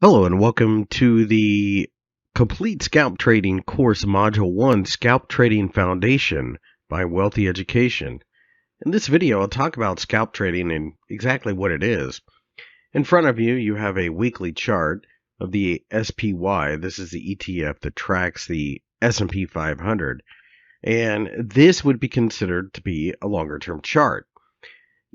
Hello and welcome to the Complete Scalp Trading Course Module 1 Scalp Trading Foundation by Wealthy Education. In this video, I'll talk about scalp trading and exactly what it is. In front of you, you have a weekly chart of the SPY. This is the ETF that tracks the S&P 500. And this would be considered to be a longer-term chart.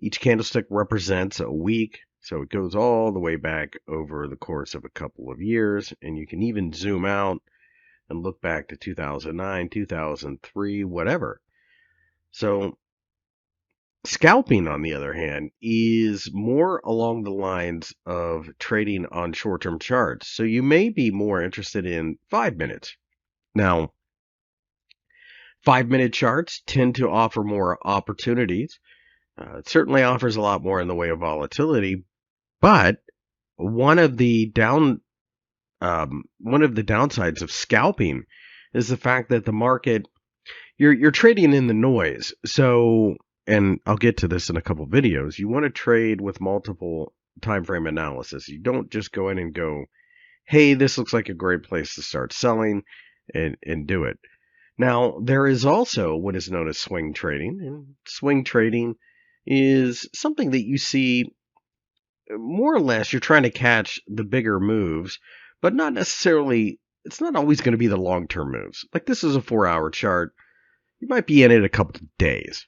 Each candlestick represents a week. So it goes all the way back over the course of a couple of years, and you can even zoom out and look back to 2009, 2003, whatever. So scalping, on the other hand, is more along the lines of trading on short-term charts. So you may be more interested in 5 minutes. Now, 5-minute charts tend to offer more opportunities. It certainly offers a lot more in the way of volatility, but one of the downsides of scalping is the fact that the market, you're trading in the noise. So, and I'll get to this in a couple videos, you want to trade with multiple time frame analysis. You don't just go in and go, hey, this looks like a great place to start selling, and do it. Now, there is also what is known as swing trading, and swing trading is something that you see more or less. You're trying to catch the bigger moves, but not necessarily, it's not always going to be the long-term moves. Like this is a 4-hour chart. You might be in it a couple of days.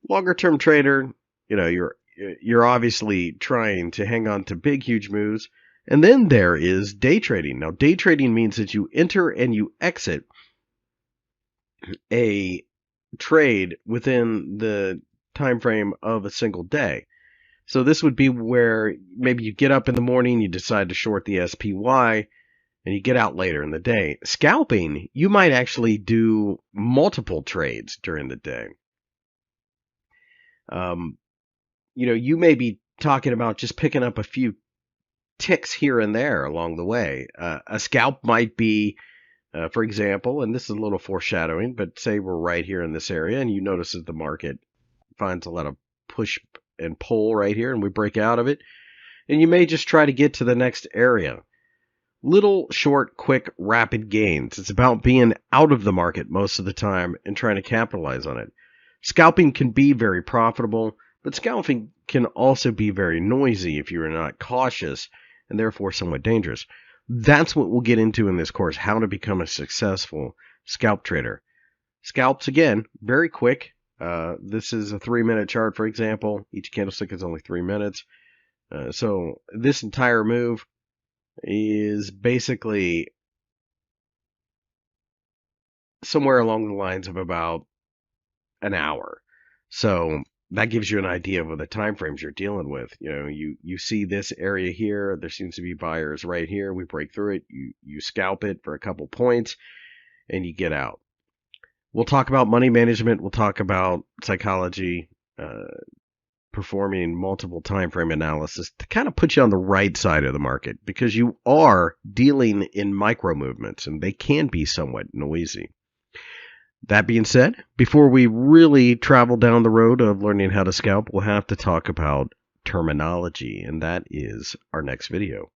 Longer-term trader, you're obviously trying to hang on to big, huge moves. And then there is day trading. Now, day trading means that you enter and you exit a trade within the time frame of a single day. So this would be where maybe you get up in the morning, you decide to short the SPY, and you get out later in the day. Scalping, you might actually do multiple trades during the day. You may be talking about just picking up a few ticks here and there along the way. A scalp might be, for example, and this is a little foreshadowing, but say we're right here in this area, and you notice that the market finds a lot of push and pull right here, and we break out of it, and you may just try to get to the next area. Little, short, quick, rapid gains. It's about being out of the market most of the time and trying to capitalize on it. Scalping can be very profitable, but scalping can also be very noisy if you are not cautious, and therefore somewhat dangerous. That's what we'll get into in this course, how to become a successful scalp trader. Scalps, again, very quick. This is a 3-minute chart, for example. Each candlestick is only 3 minutes. So this entire move is basically somewhere along the lines of about an hour. So that gives you an idea of the time frames you're dealing with. You see this area here. There seems to be buyers right here. We break through it. You scalp it for a couple points, and you get out. We'll talk about money management. We'll talk about psychology, performing multiple time frame analysis to kind of put you on the right side of the market, because you are dealing in micro movements and they can be somewhat noisy. That being said, before we really travel down the road of learning how to scalp, we'll have to talk about terminology, and that is our next video.